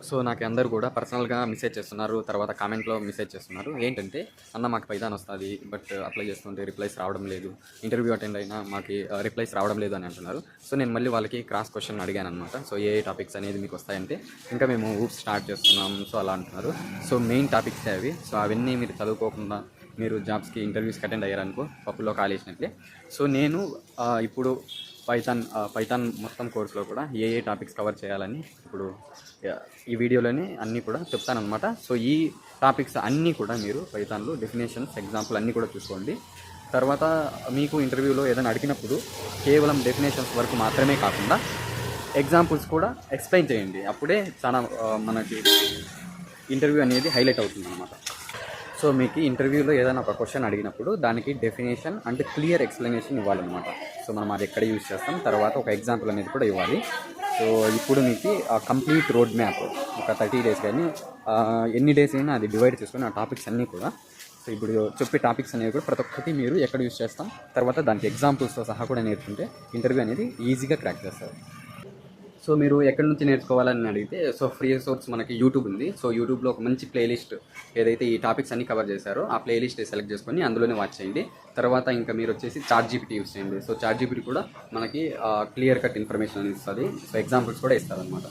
So నాకు అందరూ కూడా పర్సనల్గా మెసేజ్ చేస్తున్నారు, తర్వాత కామెంట్లో మెసేజ్ చేస్తున్నారు. ఏంటంటే అన్న మాకు పైథాన్ వస్తుంది, బట్ అప్లై చేస్తుంటే రిప్లైస్ రావడం లేదు, ఇంటర్వ్యూ అటెండ్ అయినా మాకు రిప్లైస్ రావడం లేదు అని అంటున్నారు. సో నేను మళ్ళీ వాళ్ళకి క్రాస్ క్వశ్చన్ అడిగాను అనమాట. సో ఏ టాపిక్స్ అనేది మీకు వస్తాయంటే ఇంకా మేము ఊప్స్ స్టార్ట్ చేస్తున్నాం సో అలా అంటున్నారు. సో మెయిన్ టాపిక్సే అవి. సో అవన్నీ మీరు చదువుకోకుండా మీరు జాబ్స్కి ఇంటర్వ్యూస్కి అటెండ్ అయ్యారనుకో పప్పులో కాలేసినట్లే. సో నేను ఇప్పుడు పైథాన్ మొత్తం కోర్సులో కూడా ఏ టాపిక్స్ కవర్ చేయాలని ఇప్పుడు ఈ వీడియోలోనే అన్నీ కూడా చెప్తానమాట. సో ఈ టాపిక్స్ అన్నీ కూడా మీరు పైథాన్లో డెఫినేషన్స్, ఎగ్జాంపుల్ అన్నీ కూడా చూసుకోండి. తర్వాత మీకు ఇంటర్వ్యూలో ఏదైనా అడిగినప్పుడు కేవలం డెఫినేషన్స్ వరకు మాత్రమే కాకుండా ఎగ్జాంపుల్స్ కూడా ఎక్స్ప్లెయిన్ చేయండి. అప్పుడే చాలా మనకి ఇంటర్వ్యూ అనేది హైలైట్ అవుతుంది అన్నమాట. సో మీకు ఇంటర్వ్యూలో ఏదైనా ఒక క్వశ్చన్ అడిగినప్పుడు దానికి డెఫినేషన్ అంటే క్లియర్ ఎక్స్ప్లెనేషన్ ఇవ్వాలన్నమాట. సో మనం అది ఎక్కడ యూజ్ చేస్తాం, తర్వాత ఒక ఎగ్జాంపుల్ అనేది కూడా ఇవ్వాలి. సో ఇప్పుడు మీకు కంప్లీట్ రోడ్ మ్యాప్ ఒక 30 days కానీ ఎన్ని డేస్ అయినా అది డివైడ్ చేసుకొని ఆ టాపిక్స్ అన్నీ కూడా, సో ఇప్పుడు చెప్పే టాపిక్స్ అనేవి కూడా ప్రతి ఒక్కటి మీరు ఎక్కడ యూజ్ చేస్తాం, తర్వాత దానికి ఎగ్జాంపుల్స్తో సహా కూడా నేర్చుకుంటే ఇంటర్వ్యూ అనేది ఈజీగా క్రాక్ చేస్తారు. సో మీరు ఎక్కడి నుంచి నేర్చుకోవాలని అడిగితే, సో ఫ్రీ సోర్స్ మనకి యూట్యూబ్ ఉంది. సో యూట్యూబ్లో ఒక మంచి ప్లేలిస్ట్ ఏదైతే ఈ టాపిక్స్ అన్ని కవర్ చేశారో ఆ ప్లేలిస్ట్ సెలెక్ట్ చేసుకొని అందులోనే వాచ్ చేయండి. తర్వాత ఇంకా మీరు వచ్చేసి చాట్‌జీపీటీ యూస్ చేయండి. సో చాట్‌జీపీటీ కూడా మనకి క్లియర్ కట్ ఇన్ఫర్మేషన్ అనేది ఇస్తుంది. సో ఎగ్జాంపుల్స్ కూడా ఇస్తుంది అనమాట.